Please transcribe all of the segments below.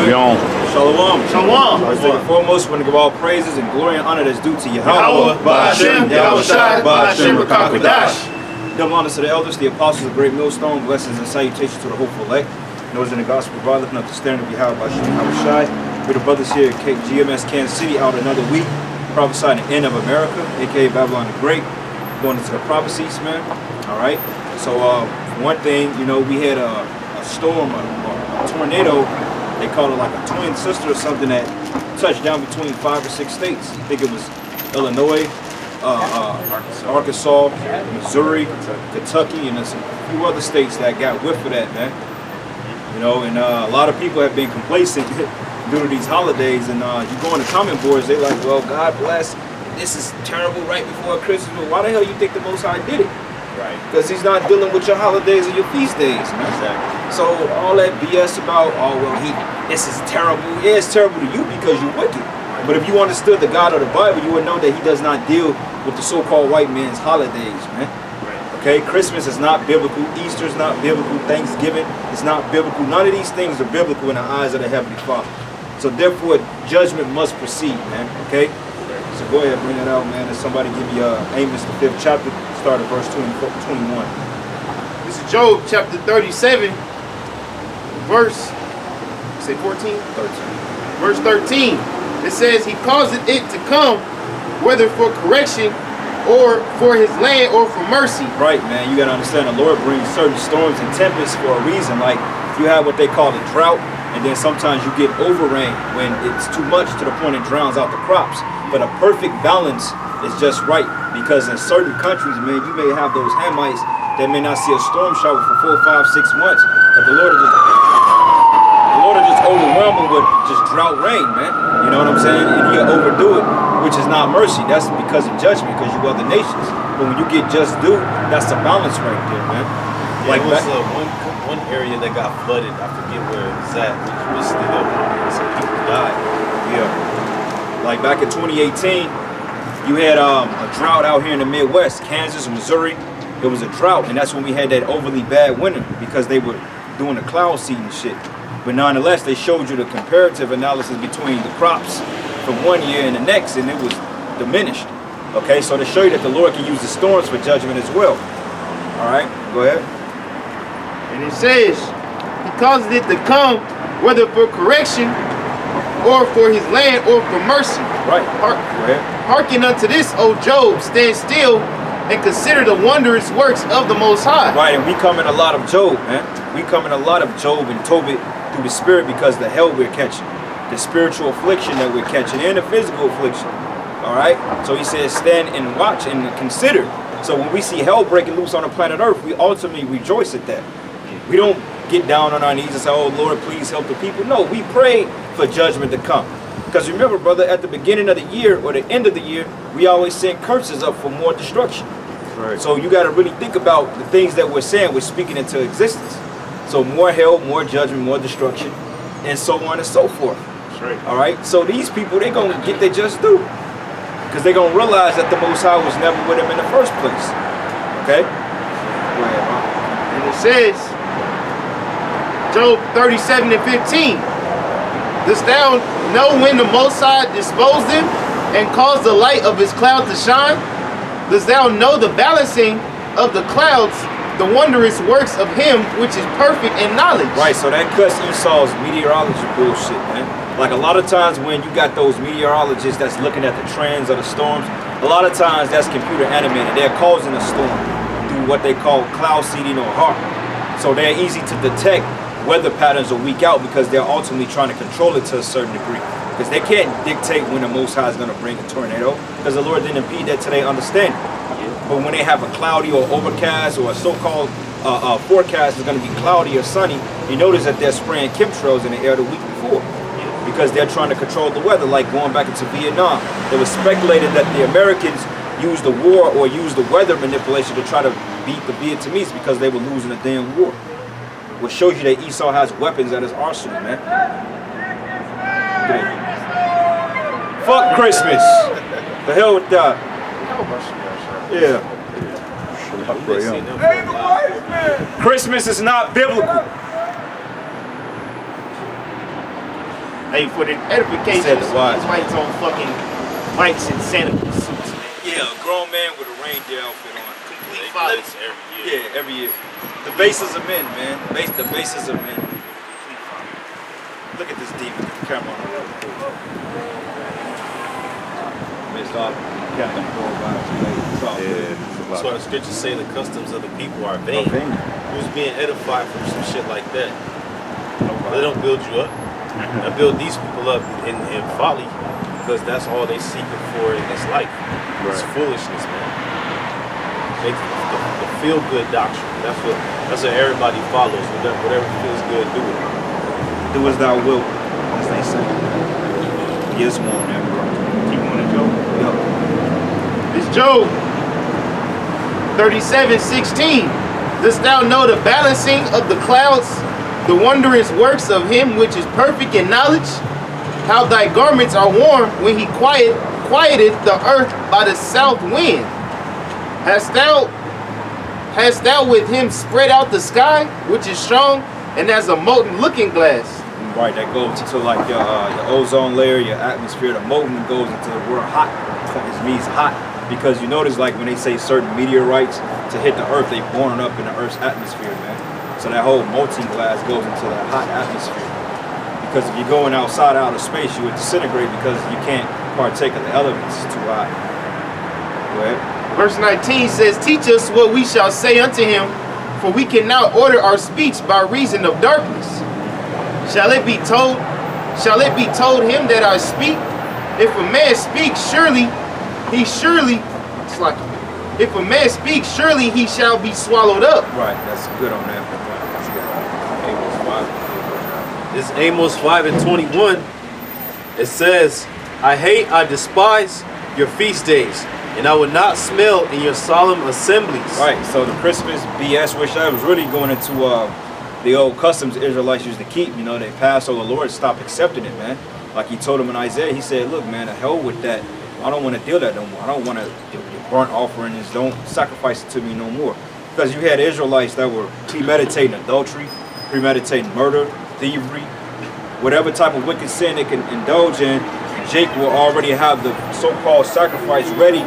We on. Shalom. Shalom. First and foremost, we want to give all praises and glory and honor that's due to YAHAWAH, YAHAWAH, bahasham, YAHAWASHI, bahasham, double honors to the elders, the apostles of great millstone, blessings and salutations to the hopeful elect. Those in the gospel of God, lifting up the standard of YAHAWASHI. We're the brothers here at GMS Kansas City, out another week, prophesying the end of America, aka Babylon the Great, going into the prophecies, man. All right. So one thing, you know, we had a storm, a tornado. They called it like a twin sister or something that touched down between 5 or 6 states. I think it was Illinois, Arkansas, Missouri, Kentucky, and there's a few other states that got whiff of that, man. You know, and a lot of people have been complacent due to these holidays. And you go on the comment boards, they're like, well, God bless. This is terrible right before Christmas. But why the hell you think the Most High did it? Right. Because he's not dealing with your holidays or your feast days, man. Exactly. So all that BS about, oh, well, this is terrible. Yeah, it's terrible to you because you're wicked. But if you understood the God of the Bible, you would know that he does not deal with the so-called white man's holidays, man. Right. Okay, Christmas is not biblical. Easter is not biblical. Thanksgiving is not biblical. None of these things are biblical in the eyes of the Heavenly Father. So therefore, judgment must proceed, man. Okay? So go ahead, bring it out, man. And somebody give me Amos, the 5th chapter, start at verse 21. This is Job chapter 37, verse, say 14? 13. Verse 13. It says, he causeth it to come, whether for correction or for his land or for mercy. Right, man. You got to understand the Lord brings certain storms and tempests for a reason. Like you have what they call a drought, and then sometimes you get overrain when it's too much to the point it drowns out the crops. But a perfect balance is just right, because in certain countries, man, you may have those Hamites that may not see a storm shower for 4, 5, 6 months, but the Lord will just overwhelm them with just drought rain, man. You know what I'm saying? And he'll overdo it, which is not mercy. That's because of judgment, because you other nations. But when you get just due, that's the balance right there, man. Yeah, like there was one area that got flooded. I forget where it was at. It was still up. Some people died. Yeah. Like back in 2018, you had a drought out here in the Midwest, Kansas, Missouri. It was a drought, and that's when we had that overly bad winter because they were doing the cloud seed and shit. But nonetheless, they showed you the comparative analysis between the crops from one year and the next, and it was diminished. Okay, so to show you that the Lord can use the storms for judgment as well. All right, go ahead. And it says, he causes it to come, whether for correction or for his land or for mercy. Right. Go ahead. Hearken unto this, O Job, stand still and consider the wondrous works of the Most High. Right, and we come in a lot of Job, man. We come in a lot of Job and Tobit through the spirit because the hell we're catching, the spiritual affliction that we're catching, and the physical affliction. All right? So he says, stand and watch and consider. So when we see hell breaking loose on the planet Earth, we ultimately rejoice at that. We don't get down on our knees and say, oh, Lord, please help the people. No, we pray for judgment to come. Because remember, brother, at the beginning of the year or the end of the year, we always send curses up for more destruction. Right. So you got to really think about the things that we're saying, we're speaking into existence. So more hell, more judgment, more destruction, and so on and so forth. That's right. All right? So these people, they're going to get their just due. Because they're going to realize that the Most High was never with them in the first place. Okay? Go ahead, man. And it says, Job 37 and 15, dost thou know when the Most High disposed them and caused the light of his cloud to shine? Dost thou know the balancing of the clouds, the wondrous works of him which is perfect in knowledge? Right, so that cuts Esau's meteorology bullshit, man. Like a lot of times when you got those meteorologists that's looking at the trends of the storms, a lot of times that's computer animated. They're causing a storm through what they call cloud seeding or HARP. So they're easy to detect weather patterns a week out because they're ultimately trying to control it to a certain degree. Because they can't dictate when the Most High is going to bring a tornado because the Lord didn't impede that to their understanding. But when they have a cloudy or overcast or a so-called forecast is going to be cloudy or sunny, you notice that they're spraying chemtrails in the air the week before because they're trying to control the weather, like going back into Vietnam. It was speculated that the Americans used the war or used the weather manipulation to try to beat the Vietnamese because they were losing the damn war. Which shows you that Esau has weapons at his arsenal, man. Fuck Christmas. The hell with that. Yeah. Christmas is not biblical. Hey, for the edification, Said the wise. these whites on fucking bikes and Santa suits, man. Yeah, a grown man with a reindeer outfit on. Complete They folly. do this every year. Yeah, every year. The bases of men, man. The bases of men. Look at this demon. Camera on the road. Missed off. Captain Bull by too late. It's all good. That's why the scriptures say the customs of the people are vain. Oh, vain. Who's being edified from some shit like that? They don't build you up. They build these people up in folly because that's all they seeking for in this life. It's foolishness, man. The feel-good doctrine. That's what everybody follows. Whatever feels good, do it. Do as thou wilt, as they say. Yes, more man. Keep on it, Joe. Yep. It's Job 37:16. Dost thou know the balancing of the clouds, the wondrous works of him which is perfect in knowledge? How thy garments are warm when he quieteth the earth by the south wind. Hast thou with him spread out the sky, which is strong, and as a molten looking glass? Right, that goes into like your ozone layer, your atmosphere. The molten goes into the word hot. It means hot because you notice like when they say certain meteorites to hit the earth, they born up in the earth's atmosphere, man. So that whole molten glass goes into that hot atmosphere. Because if you're going outside out of space, you would disintegrate because you can't partake of the elements. It's too hot. Go ahead. Verse 19 says, teach us what we shall say unto him, for we cannot order our speech by reason of darkness. Shall it be told him that I speak? If a man speaks, if a man speaks, surely he shall be swallowed up. Right, that's good on that. That's good. This Amos 5:21. It says, I hate, I despise your feast days, and I would not smell in your solemn assemblies. Right, so the Christmas BS, which I was really going into the old customs the Israelites used to keep. You know, they passed, so the Lord stopped accepting it, man. Like he told them in Isaiah, he said, look, man, the hell with that. I don't want to deal that no more. I don't want to burnt offerings. Don't sacrifice it to me no more. Because you had Israelites that were premeditating adultery, premeditating murder, thievery, whatever type of wicked sin they can indulge in. Jake will already have the so-called sacrifice ready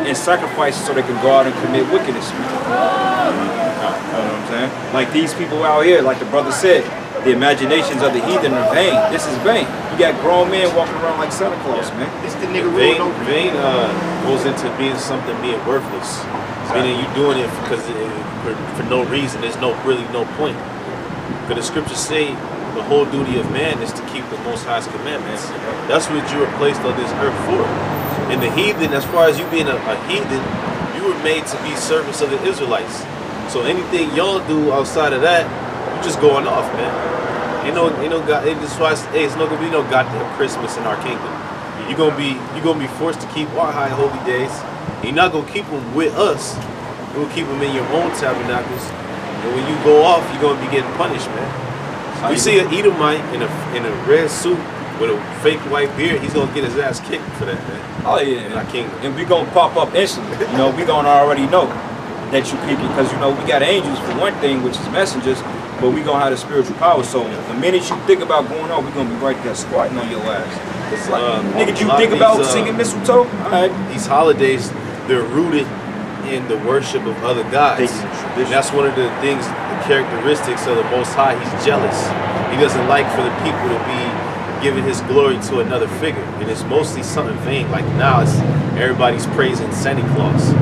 and sacrifice so they can go out and commit wickedness. You know what I'm saying? Like these people out here, like the brother said, the imaginations of the heathen are vain. This is vain. You got grown men walking around like Santa Claus, man. This the nigga Vain goes into being something being worthless. Meaning you doing it because for no reason. There's really no point. Because the scriptures say the whole duty of man is to keep the Most High's commandments. That's what you were placed on this earth for. And the heathen, as far as you being a heathen, you were made to be servants of the Israelites. So anything y'all do outside of that, you just going off, man. Ain't no God. That's why it's not gonna be no goddamn Christmas in our kingdom. You're gonna be forced to keep our high holy days. You're not gonna keep them with us. You're gonna keep them in your own tabernacles. And when you go off, you're gonna be getting punished, man. You see an Edomite in a red suit with a fake white beard, he's gonna get his ass kicked for that, man. Oh yeah, in our kingdom. And we gonna pop up instantly. You know, we gonna already know that you people, because you know we got angels for one thing, which is messengers, but we gonna have the spiritual power. So the minute you think about going on, we gonna be right there squatting on your ass. It's like, nigga, you think about singing mistletoe? Alright. These holidays, they're rooted in the worship of other gods. And that's one of the things, the characteristics of the Most High. He's jealous. He doesn't like for the people to be giving his glory to another figure. And it's mostly something vain. Like now, it's everybody's praising Santa Claus.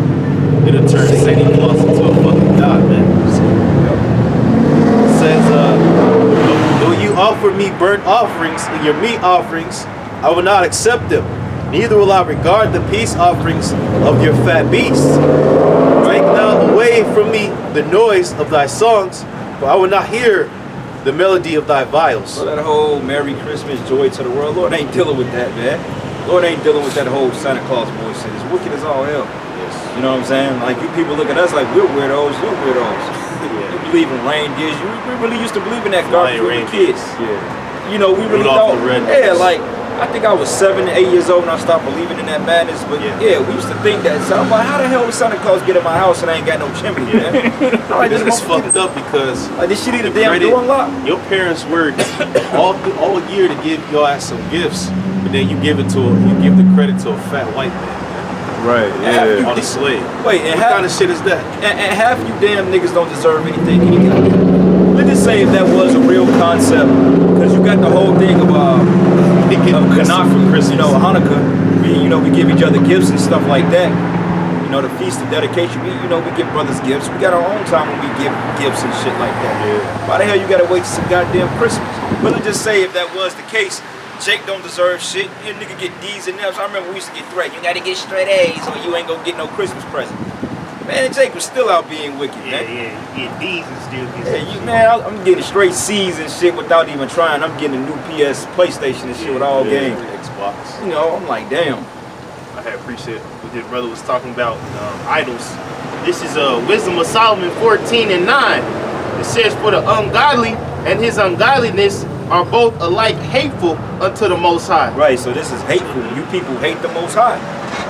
It'll turn Santa Claus into a fucking god, man. It says, though you offer me burnt offerings and your meat offerings, I will not accept them. Neither will I regard the peace offerings of your fat beasts. Take now away from me the noise of thy songs, for I will not hear the melody of thy viols. So that whole Merry Christmas, joy to the world, Lord ain't dealing with that, man. Lord ain't dealing with that whole Santa Claus bullshit. It's wicked as all hell. Yes. You know what I'm saying? Like you people look at us like we're weirdos, you're weirdos. You believe in reindeers. We really used to believe in that garbage when we were kids. Yeah. You know, we really Rudolph thought, the Red yeah, Nose. like I think I was 7, 8 years old when I stopped believing in that madness. But yeah, we used to think that. So I'm like, how the hell would Santa Claus get in my house and I ain't got no chimney, man? I'm like, This is fucked up because like, this shit need a damn door unlock. your parents worked all year to give your ass some gifts, but then you give the credit to a fat white man. Right, yeah. On a slave. Wait, and what kind of shit is that? And half you damn niggas don't deserve anything. Let's just say if that was a real concept, because you got the whole thing of Hanukkah, for Christmas. you know, Hanukkah. We give each other gifts and stuff like that. You know, the feast of dedication. We give brothers gifts. We got our own time when we give gifts and shit like that. Yeah. Why the hell you gotta wait till some goddamn Christmas? But let's just say if that was the case, Jake don't deserve shit. You nigga get D's and F's. I remember we used to get threatened. You gotta get straight A's or you ain't gonna get no Christmas present. Man, Jake was still out being wicked, man. Yeah, D's and still get man, I'm getting straight C's and shit without even trying. I'm getting a new PS PlayStation and shit with all games. Xbox. You know, I'm like, damn. I had appreciated what this brother was talking about idols. This is Wisdom of Solomon 14:9. It says, for the ungodly and his ungodliness are both alike hateful unto the Most High. Right, so this is hateful. You people hate the Most High.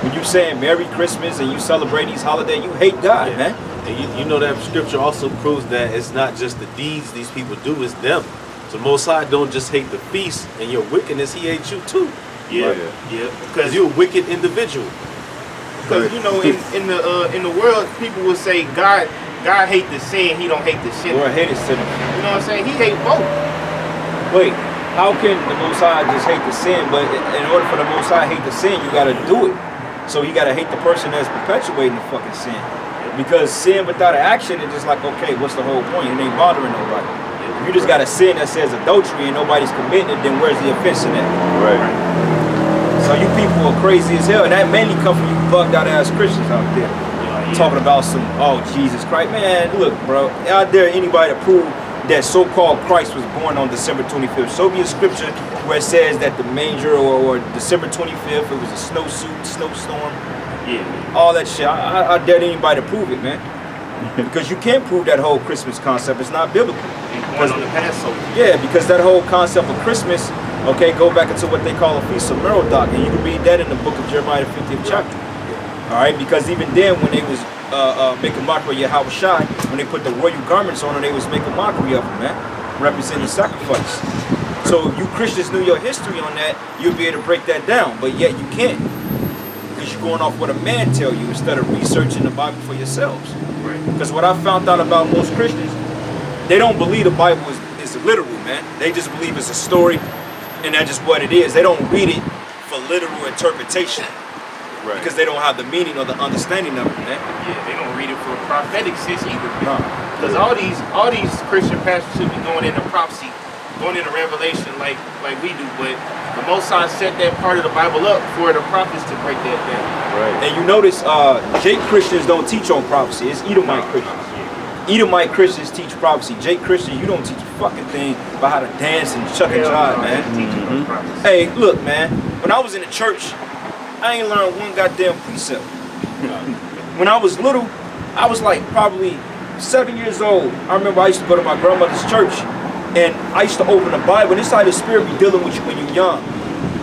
When you saying Merry Christmas and you celebrate these holidays, you hate God, man. And you know that scripture also proves that it's not just the deeds these people do, it's them. So Most High don't just hate the feast and your wickedness, he hates you too. Yeah, Because you're a wicked individual. Because you know, in the world, people will say God hate the sin, he don't hate the sinner. Or hate his sinner. You know what I'm saying? He hate both. Wait, how can the Most High just hate the sin? But in order for the Most High hate the sin, you gotta do it. So you gotta hate the person that's perpetuating the fucking sin. Because sin without an action is just like, okay, what's the whole point? It ain't bothering nobody. If you just got a sin that says adultery and nobody's committing it, then where's the offense in that? Right. So you people are crazy as hell, and that mainly come from you bugged out ass Christians out there. Talking about some, oh, Jesus Christ. Man, look, bro, out there anybody to prove that so-called Christ was born on December 25th. Show me a scripture where it says that the manger or December 25th, it was a snowsuit, snowstorm, all that shit. I dare anybody to prove it, man. Because you can't prove that whole Christmas concept. It's not biblical. Born on the Passover. Yeah, because that whole concept of Christmas, okay, go back into what they call a Feast of Merodach, and you can read that in the book of Jeremiah, the 50th chapter. All right, because even then, when they was making mockery of YAHAWASHI, when they put the royal garments on them, they was making mockery of them, man, representing sacrifice. So if you Christians knew your history on that, you'd be able to break that down, but yet you can't, because you're going off what a man tell you instead of researching the Bible for yourselves. Right. Because what I found out about most Christians, they don't believe the Bible is literal, man. They just believe it's a story, and that's just what it is. They don't read it for literal interpretation. Right. Because they don't have the meaning or the understanding of it, man. Yeah, they don't read it for a prophetic sense either. No. Because all these Christian pastors should be going into prophecy, going into revelation like we do, but the Most High set that part of the Bible up for the prophets to break that down. Right. And you notice, Jake Christians don't teach on prophecy. It's Edomite Christians. Edomite Christians teach prophecy. Jake Christians, you don't teach a fucking thing about how to dance and chuck and jive, man. Hey, look, man. When I was in the church, I ain't learned one goddamn precept. When I was little, I was like probably 7 years old. I remember I used to go to my grandmother's church, and I used to open the Bible, and it's how the Spirit be dealing with you when you're young.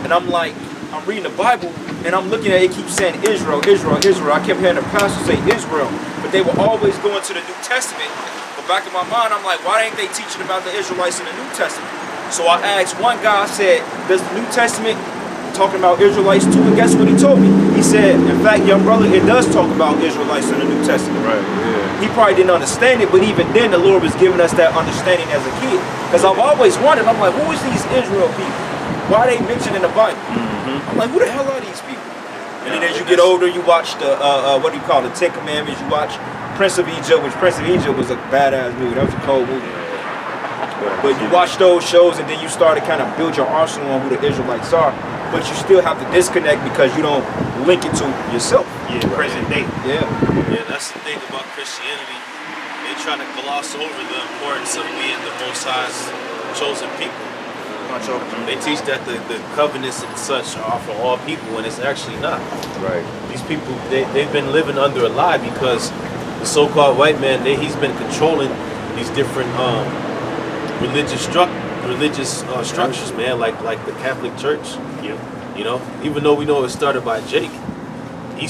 And I'm like, I'm reading the Bible, and I'm looking at it, it keeps saying Israel, Israel, Israel. I kept hearing the pastor say Israel, but they were always going to the New Testament. But back in my mind, I'm like, why ain't they teaching about the Israelites in the New Testament? So I asked one guy, I said, does the New Testament talking about Israelites too? And guess what he told me? He said, in fact, young brother, it does talk about Israelites in the New Testament. Right, yeah. He probably didn't understand it, but even then the Lord was giving us that understanding as a kid. Because I've always wondered, I'm like, who is these Israel people? Why are they mentioned in the Bible? I'm like, who the hell are these people? And then as you get older, you watch the, what do you call it, the 10 Commandments, you watch Prince of Egypt, which Prince of Egypt was a badass movie. That was a cold movie. But you watch those shows and then you start to kind of build your arsenal on who the Israelites are. But you still have to disconnect because you don't link it to yourself. Yeah, present day. Yeah. Yeah, that's the thing about Christianity. They try to gloss over the importance of being the Most High's chosen people. They teach that the covenants and such are for all people, and it's actually not. Right. These people, they've been living under a lie because the so-called white man, he's been controlling these different religious religious structures, man, like the Catholic Church. Yeah. You know, even though we know it started by Jake, he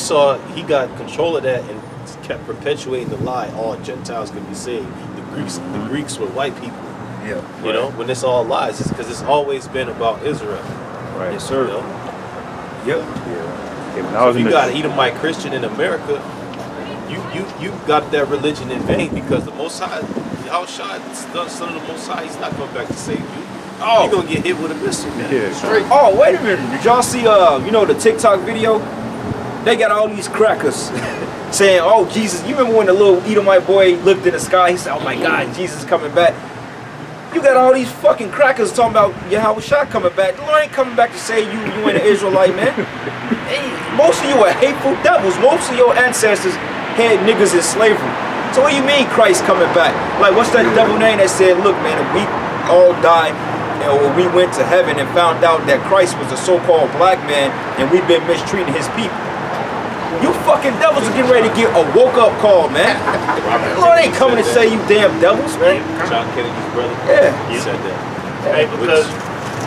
got control of that and kept perpetuating the lie. All Gentiles can be saved. The Greeks were white people. Yeah. You know, when it's all lies, it's because it's always been about Israel. Right. Yes, sir. You know? Yep. Yeah, when I So was if in you the, got an Edomite Christian in America, you got that religion in vain, because the Most High, Yahawashi, son of the Most High, he's not coming back to save you. Oh. You're gonna get hit with a missile, man. yeah, Straight. Oh, wait a minute. Did y'all see you know, the TikTok video? They got all these crackers saying, oh, Jesus. You remember when the little Edomite boy looked in the sky? He said, oh my God, Jesus is coming back. You got all these fucking crackers talking about YAHAWASHI coming back. The Lord ain't coming back to save you. You ain't an Israelite, man. Hey, most of you are hateful devils. Most of your ancestors had niggas in slavery. So what do you mean Christ coming back? Like, what's that devil name that said, look, man, if we all died, or we went to heaven and found out that Christ was a so-called black man and we've been mistreating his people. You fucking devils are getting ready to get a woke-up call, man. The Lord ain't coming to say you damn devils, man. John Kennedy's brother. Yeah. He said that. Hey, because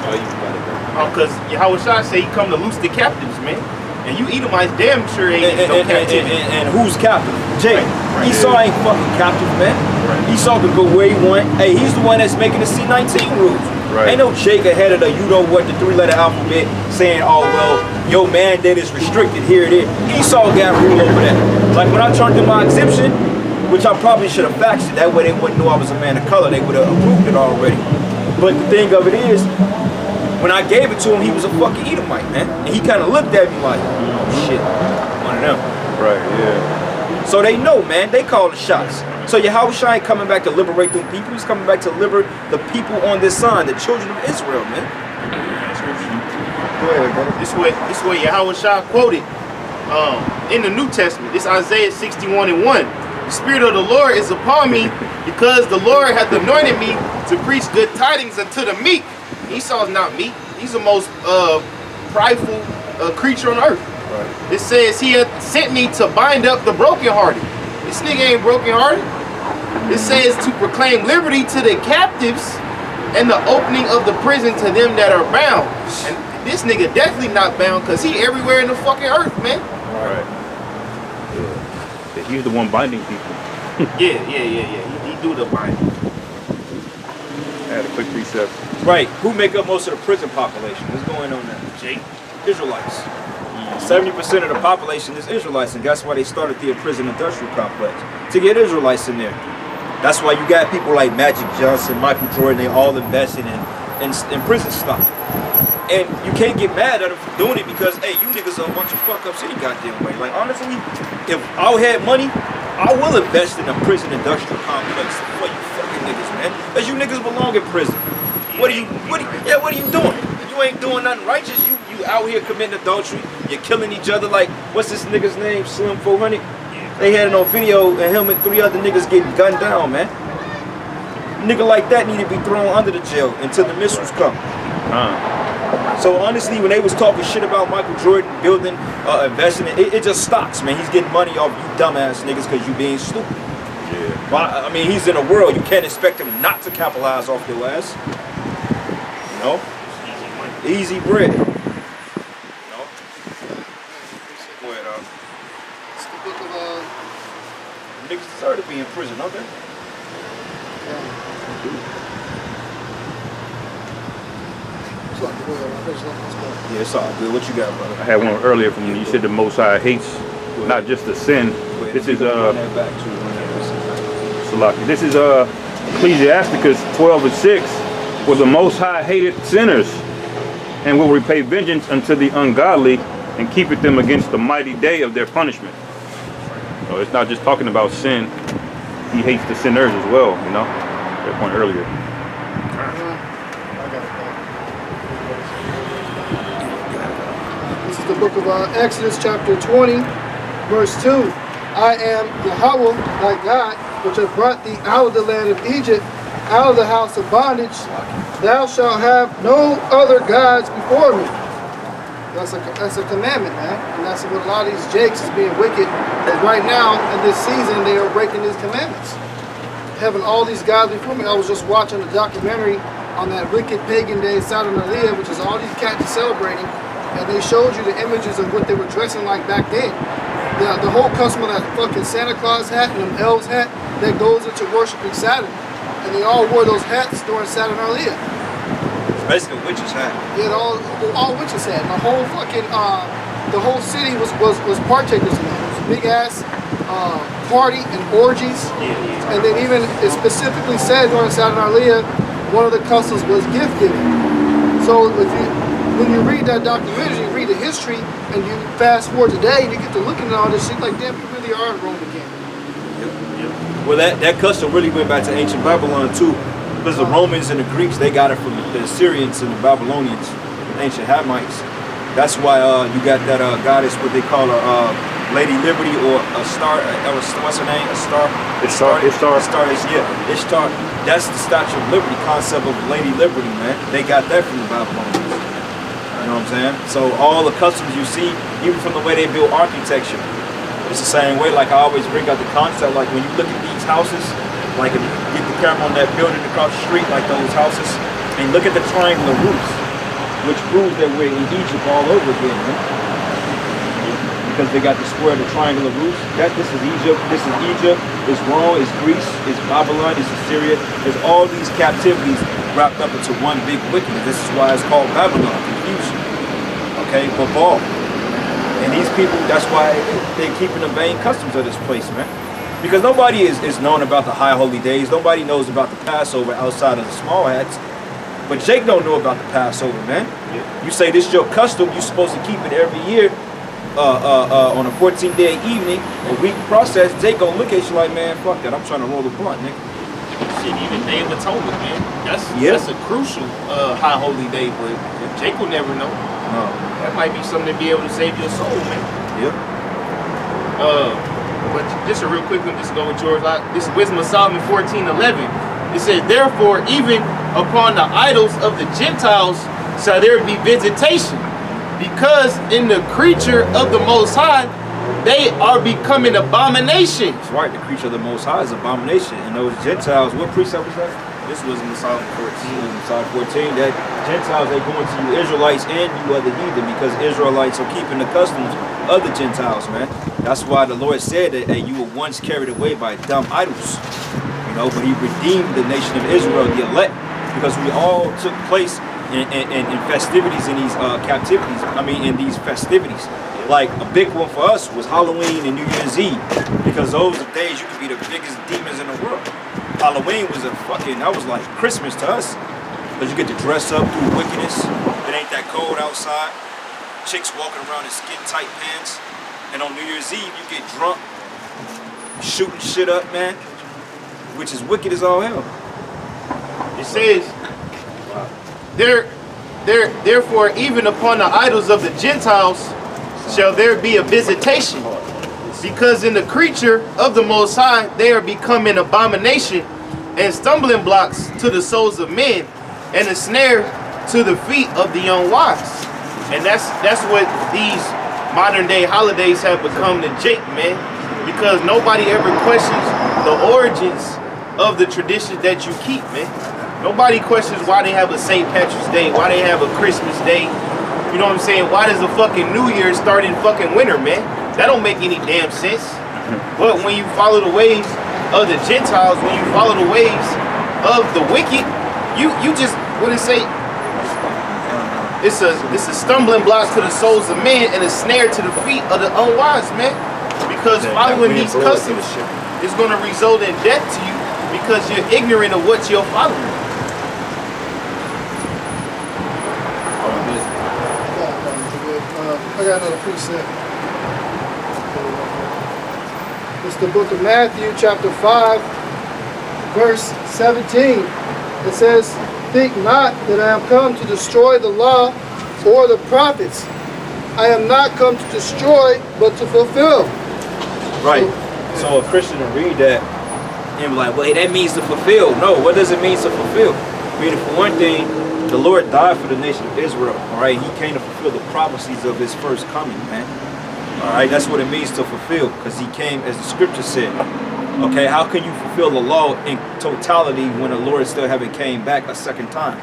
Oh, you got it, bro. because Yahawashi say he come to loose the captives, man. And you Edomites damn sure ain't in no captivity. And who's captive? Jake. Right. Esau ain't fucking captive, man. Right. Esau can go where he want. Hey, he's the one that's making the C-19 rules. Right. Ain't no Jake ahead of the the 3-letter alphabet saying, oh, well, your mandate is restricted, here it is. Esau got rule over that. Like when I turned in my exemption, which I probably should have faxed it, that way they wouldn't know I was a man of color, they would have approved it already. But the thing of it is, when I gave it to him, he was a fucking Edomite, man. And he kind of looked at me like, oh shit, one of them. right, yeah. So they know, man, they call the shots. So Yahawashi ain't coming back to liberate them people, he's coming back to liberate the people on this side, the children of Israel, man. Go ahead, brother. This way Yahawashi quoted in the New Testament. This Isaiah 61:1. The Spirit of the Lord is upon me, because the Lord hath anointed me to preach good tidings unto the meek. Esau's not meek. He's the most prideful creature on earth. Right. It says he hath sent me to bind up the brokenhearted. This nigga ain't brokenhearted. It says to proclaim liberty to the captives and the opening of the prison to them that are bound. And this nigga definitely not bound, because he everywhere in the fucking earth, man. Right. Yeah. He's the one binding people. Yeah. He do the binding. I had a quick precept. Right. Who make up most of the prison population? What's going on there? Jake. Israelites. 70% of the population is Israelites, and that's why they started the prison industrial complex, to get Israelites in there. That's why you got people like Magic Johnson, Michael Jordan, they all investing in prison stock. And you can't get mad at them for doing it, because, hey, you niggas are a bunch of fuck-ups any goddamn way. Like, honestly, if I had money, I will invest in a prison industrial complex for you fucking niggas, man. Because you niggas belong in prison. What are you doing? You ain't doing nothing righteous. You out here committing adultery. You're killing each other. Like, what's this nigga's name? Slim 400. They had it on video, and him and 3 other niggas getting gunned down, man. Nigga like that need to be thrown under the jail until the missiles come. So honestly, when they was talking shit about Michael Jordan building, investing, it just stops, man. He's getting money off you dumbass niggas because you being stupid. Yeah. Well, I mean, he's in a world, you can't expect him not to capitalize off your ass. You know? Easy bread. You know? Go ahead, It's the book of niggas deserve to be in prison, don't they? Yeah, it's all good. What you got, brother? I had one earlier from you said the Most High hates not just the sin. This is Salaki. This is Ecclesiasticus 12:6, for the Most High hated sinners, and will repay vengeance unto the ungodly, and keepeth them against the mighty day of their punishment. So it's not just talking about sin; he hates the sinners as well. You know, that point earlier. This is the book of Exodus chapter 20, verse 2. I am Yahawah, thy God, which have brought thee out of the land of Egypt, out of the house of bondage. Thou shalt have no other gods before me. That's a commandment, man. And that's what a lot of these jakes is being wicked. Because right now, in this season, they are breaking these commandments. Having all these gods before me. I was just watching a documentary on that wicked pagan day, Saturnalia, which is all these cats are celebrating, and they showed you the images of what they were dressing like back then. The whole custom of that fucking Santa Claus hat and them elves hat that goes into worshiping Saturn. And they all wore those hats during Saturnalia. It's basically a witch's hat. Yeah, all witches had. And the whole fucking the whole city was partakers in that. It was a big ass party and orgies. And then even it specifically said during Saturnalia, one of the customs was gift giving. So when you read that documentary, you read the history, and you fast forward today, and you get to looking at all this shit like, damn, we really are in Rome again. Well, that custom really went back to ancient Babylon too, because the Romans and the Greeks, they got it from the Assyrians and the Babylonians, ancient Hamites. That's why you got that goddess, what they call a Lady Liberty, or a star. What's her name? A star. Ishtar. Ishtar. That's the Statue of Liberty concept of Lady Liberty, man. They got that from the Babylonians. You know what I'm saying? So all the customs you see, even from the way they build architecture, it's the same way. Like I always bring out the concept, like when you look at these houses, like if you get the camera on that building across the street, like those houses, and look at the triangular roofs, which proves that we're in Egypt all over again, man. Because they got the square, the triangular roofs. This is Egypt, it's Rome, it's Greece, it's Babylon, it's Assyria. There's all these captivities wrapped up into one big wickedness. This is why it's called Babylon, confusion. Okay, Babal. And these people, that's why they're keeping the vain customs of this place, man. Because nobody is known about the high holy days. Nobody knows about the Passover outside of the small hats. But Jake don't know about the Passover, man. You say this is your custom, you're supposed to keep it every year on a 14-day evening, a week process. Jake gonna look at you like, man, fuck that. I'm trying to roll the blunt, nigga. Shit, even Day of Atonement, man. That's a crucial high holy day, but Jake will never know. No. That might be something to be able to save your soul, man. Yep. But just a real quick one, just go with George. This is Wisdom of Solomon 14:11. It says, therefore, even upon the idols of the Gentiles shall there be visitation, because in the creature of the Most High they are becoming abominations. That's right, the creature of the Most High is abomination. And those Gentiles, what precept was that? This was in Psalm 14. Psalm 14, that Gentiles, they going to you Israelites and you other heathen, because Israelites are keeping the customs of the Gentiles, man. That's why the Lord said that you were once carried away by dumb idols. You know, but he redeemed the nation of Israel, the elect, because we all took place in festivities in these captivities. In these festivities. Like a big one for us was Halloween and New Year's Eve, because those are days you could be the biggest demons in the world. Halloween was that was like Christmas to us, because you get to dress up, do wickedness. It ain't that cold outside. Chicks walking around in skin tight pants. And on New Year's Eve, you get drunk, shooting shit up, man, which is wicked as all hell. It says, therefore, even upon the idols of the Gentiles shall there be a visitation, because in the creature of the Most High they are becoming abomination and stumbling blocks to the souls of men, and a snare to the feet of the unwise. And that's what these modern day holidays have become to Jake, man, because nobody ever questions the origins of the traditions that you keep, man. Nobody questions why they have a St. Patrick's Day, why they have a Christmas Day. You know what I'm saying? Why does the fucking New Year start in fucking winter, man? That don't make any damn sense. But when you follow the ways of the Gentiles, when you follow the ways of the wicked, you just, what it say? It's a stumbling block to the souls of men and a snare to the feet of the unwise, man. Because following these customs is going to result in death to you, because you're ignorant of what you're following. I got another precept. It's the book of Matthew, chapter 5, verse 17. It says, think not that I am come to destroy the law or the prophets. I am not come to destroy, but to fulfill. Right. So a Christian will read that and be like, well, hey, that means to fulfill. No, what does it mean to fulfill? Meaning, for one thing, the Lord died for the nation of Israel. All right, he came to fulfill the prophecies of his first coming, man. All right, that's what it means to fulfill, because he came, as the scripture said, Okay, how can you fulfill the law in totality when the Lord still haven't came back a second time?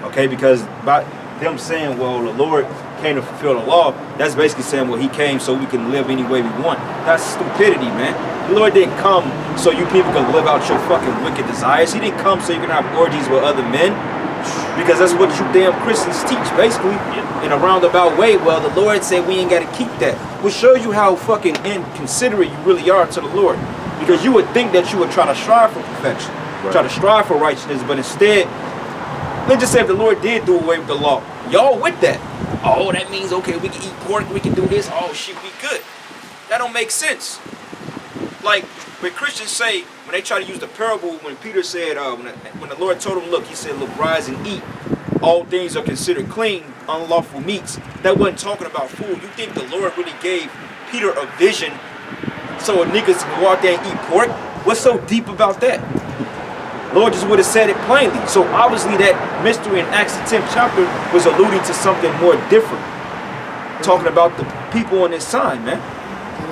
Okay, because by them saying, well, the Lord came to fulfill the law, that's basically saying, well, he came so we can live any way we want. That's stupidity, man. The Lord didn't come so you people can live out your fucking wicked desires. He didn't come so you can have orgies with other men. Because that's what you damn Christians teach, basically, in a roundabout way. Well, the Lord said we ain't got to keep that. Which shows you how fucking inconsiderate you really are to the Lord. Because you would think that you would try to strive for perfection, try to strive for righteousness, but instead, let's just say if the Lord did do away with the law, y'all with that. Oh, that means, okay, we can eat pork, we can do this, oh shit, we good. That don't make sense. Like, when Christians say, when they try to use the parable, when Peter said, when the Lord told him, look, he said, look, rise and eat. All things are considered clean, unlawful meats. That wasn't talking about food. You think the Lord really gave Peter a vision so a niggas can go out there and eat pork? What's so deep about that? Lord just would have said it plainly. So obviously that mystery in Acts the 10th chapter was alluding to something more different. Talking about the people on this sign, man.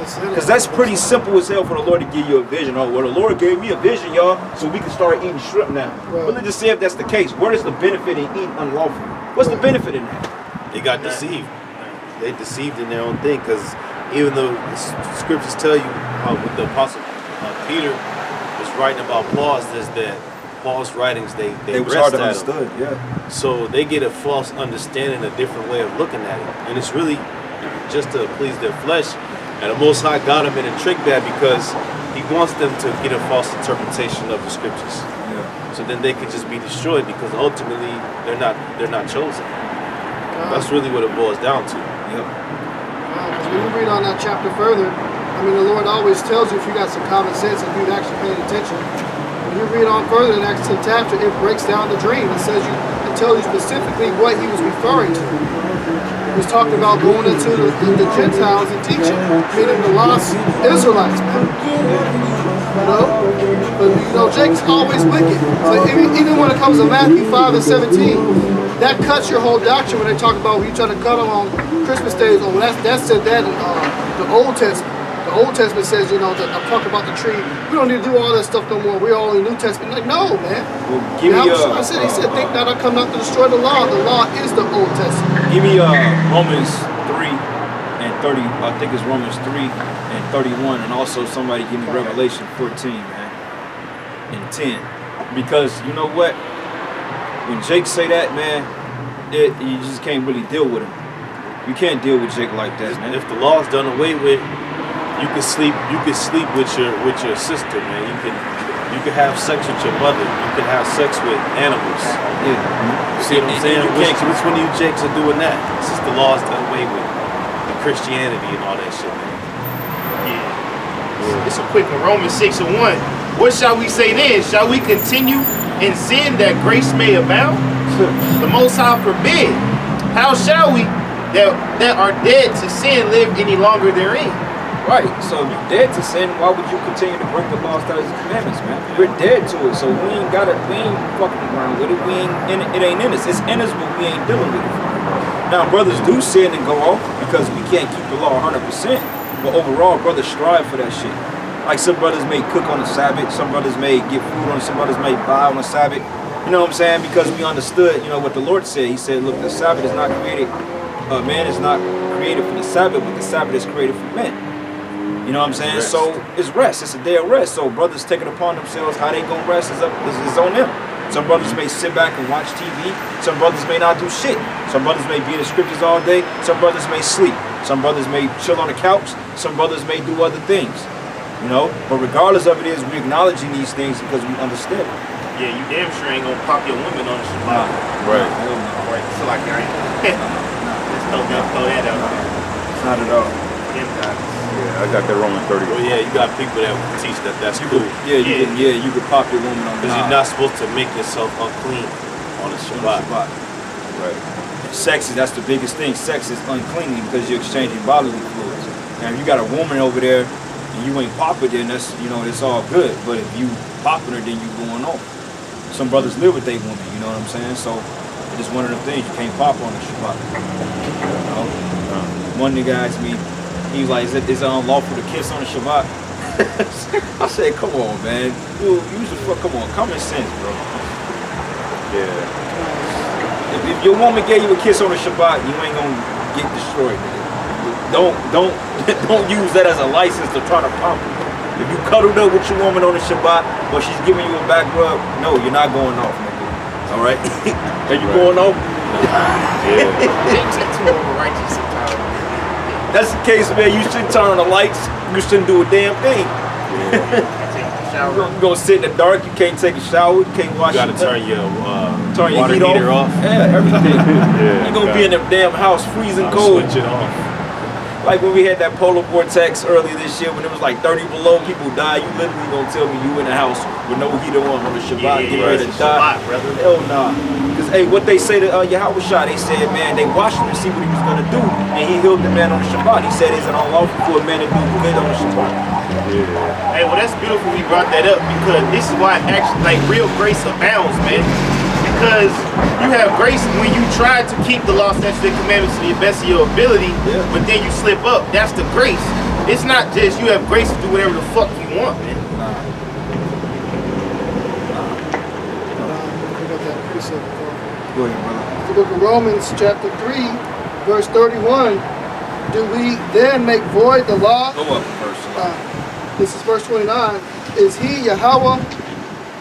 Because that's pretty simple as hell for the Lord to give you a vision. Oh, well, the Lord gave me a vision, y'all, so we can start eating shrimp now. Right. But let's just say if that's the case, where is the benefit in eating unlawful? What's the benefit in that? They got deceived. They deceived in their own thing, because even though the scriptures tell you how with the apostle Peter was writing about Paul's, is that Paul's writings, they was hard to understand, yeah. So they get a false understanding, a different way of looking at it. And it's really just to please their flesh. And the Most High got them in a trick bag because he wants them to get a false interpretation of the scriptures. Yeah. So then they could just be destroyed, because ultimately they're not chosen. That's really what it boils down to. Yep. Because when you read on that chapter further, I mean, the Lord always tells you, if you got some common sense and you'd actually pay attention. When you read on further in Acts 10 chapter, it breaks down the dream. It tells you specifically what he was referring to. He was talking about going into the Gentiles and teaching, meaning the lost Israelites, man. You know? But, you know, Jake's always wicked. So even when it comes to Matthew 5 and 17, that cuts your whole doctrine when they talk about when you try to cut them on Christmas days. Oh, well, that said that in the Old Testament. The Old Testament says, you know, I'm talking about the tree. We don't need to do all that stuff no more. We're all in the New Testament. Like, no, man. Well, give me he said, think that I come not to destroy the law. The law is the Old Testament. Give me Romans 3 and 30. I think it's Romans 3 and 31. And also somebody give me Revelation 14, man, and 10. Because you know what? When Jake say that, man, you just can't really deal with him. You can't deal with Jake like that, man. If the law's done away with, you can sleep with your sister, man. You can have sex with your mother. You can have sex with animals. Yeah. You see what I'm saying? Which one of you Jakes are doing that? Since the law's done away with, the Christianity and all that shit, man. Yeah. It's a quick one. Romans 6 and 1. What shall we say then? Shall we continue in sin that grace may abound? The Most High forbid. How shall we that are dead to sin live any longer therein? Right, so if you're dead to sin, why would you continue to break the law, statutes, and commandments, man? We're dead to it, so we ain't fucking around with it. It ain't in us. It's in us, but we ain't dealing with it. Now, brothers do sin and go off because we can't keep the law 100%. But overall, brothers strive for that shit. Like some brothers may cook on the Sabbath, some brothers may get food on, some brothers may buy on the Sabbath. You know what I'm saying? Because we understood, you know, what the Lord said. He said, look, the Sabbath is not created, man is not created for the Sabbath, but the Sabbath is created for men. You know what I'm saying? Rest. So it's rest. It's a day of rest. So brothers taking upon themselves how they gonna rest is on them. Some brothers may sit back and watch TV. Some brothers may not do shit. Some brothers may be in the scriptures all day. Some brothers may sleep. Some brothers may chill on the couch. Some brothers may do other things. You know? But regardless of it is, we acknowledging these things because we understand it. Yeah, you damn sure ain't gonna pop your women on the Shabbat. Right. Right. So like, I ain't. Just throw that out there. It's not at all. Yeah, I got that Romans 30. Well, yeah, you got people that teach that's cool. You could pop your woman on the Because you're not supposed to make yourself unclean on the Shabbat. Right. That's the biggest thing. Sex is unclean because you're exchanging bodily fluids. Now, if you got a woman over there and you ain't popping, then that's, you know, it's all good. But if you popping her, then you going off. Some brothers live with their woman, you know what I'm saying? So it's just one of the things you can't pop on the Shabbat. You know? One nigga asked me, he was like, is it unlawful to kiss on the Shabbat? I said, come on, man. Use the fuck. Come on, common sense, bro. Yeah. If your woman gave you a kiss on the Shabbat, you ain't gonna get destroyed, nigga. Don't use that as a license to try to pump her. If you cuddled up with your woman on the Shabbat, or she's giving you a back rub, no, you're not going off, nigga. All right? Are you going off? They too overrighteous sometimes. That's the case, man. You shouldn't turn on the lights. You shouldn't do a damn thing. You're gonna sit in the dark. You can't take a shower. You can't wash. You gotta your turn your turn your water heat heater off. Yeah, everything. Yeah, You're gonna be in the damn house freezing cold. Switch it off. Like when we had that polar vortex earlier this year, when it was like 30 below, people died. You literally gonna tell me you in the house with no heater on the Shabbat, getting ready to die? Brother. Hell nah. Because hey, what they say to YAHAWASHI, they said, man, they watched him to see what he was gonna do, and he healed the man on the Shabbat. He said it's an unlawful for a man to do good on the Shabbat. Yeah. Hey, well, that's beautiful you brought that up, because this is why actually, like, real grace abounds, man. Because you have grace when you try to keep the law, statutes, and commandments to the best of your ability, but then you slip up. That's the grace. It's not just you have grace to do whatever the fuck you want, man. Go ahead, brother. The book of Romans chapter 3, verse 31. Do we then make void the law? Go up first. This is verse 29. Is he Yahweh?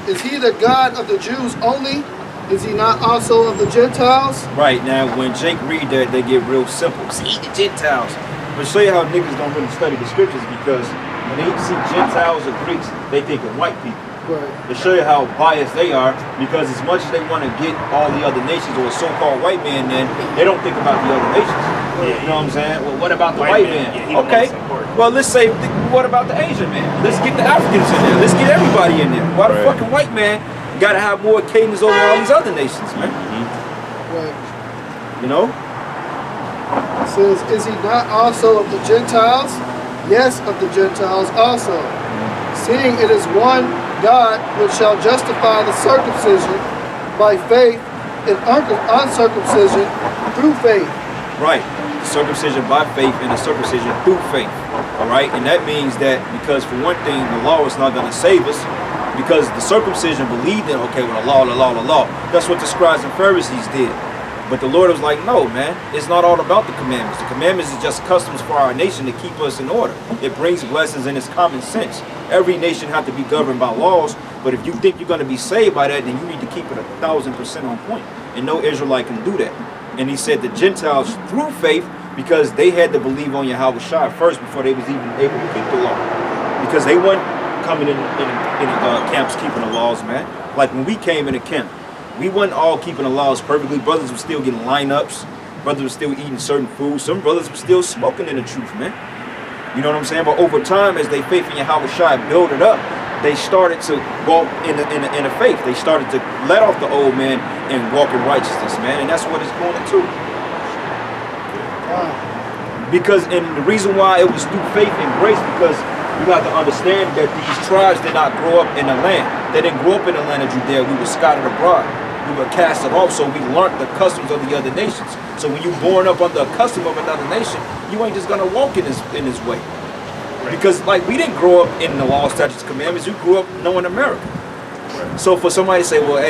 Is he the God of the Jews only? Is he not also of the Gentiles? Right, now when Jake read that, they get real simple. See the Gentiles. But show you how niggas don't really study the scriptures, because when they see Gentiles or Greeks, they think of white people. Right. To show you how biased they are, because as much as they want to get all the other nations or a so-called white man, then they don't think about the other nations. You know what I'm saying? Well, what about the white man? Okay. Well, let's say, what about the Asian man? Let's get the Africans in there. Let's get everybody in there. Why the fucking white man got to have more cadence over all these other nations, man? Right. You know? It says, is he not also of the Gentiles? Yes, of the Gentiles also. Seeing it is one God which shall justify the circumcision by faith and uncircumcision through faith. Right. Circumcision by faith and the circumcision through faith. All right. And that means that because for one thing, the law is not going to save us, because the circumcision believed in, okay, well, the law. That's what the scribes and Pharisees did. But the Lord was like, no, man, it's not all about the commandments. The commandments is just customs for our nation to keep us in order. It brings blessings and it's common sense. Every nation has to be governed by laws, but if you think you're going to be saved by that, then you need to keep it 1,000% on point. And no Israelite can do that. And he said the Gentiles through faith, because they had to believe on YAHAWASHI first before they was even able to keep the law. Because they weren't coming in camps keeping the laws, man. Like when we came in a camp, we wasn't all keeping the laws perfectly. Brothers were still getting lineups. Brothers were still eating certain foods. Some brothers were still smoking in the truth, man. You know what I'm saying? But over time, as they faith in YAHAWASHI built it up, they started to walk in the faith. They started to let off the old man and walk in righteousness, man. And that's what it's going into. Because, and the reason why it was through faith and grace, because you got to understand that these tribes did not grow up in the land. They didn't grow up in the land of Judea. We were scattered abroad. We were casted off, so we learned the customs of the other nations. So when you're born up under a custom of another nation, you ain't just gonna walk in this way. Because like we didn't grow up in the law, statutes, commandments. We grew up knowing America. So for somebody to say, well,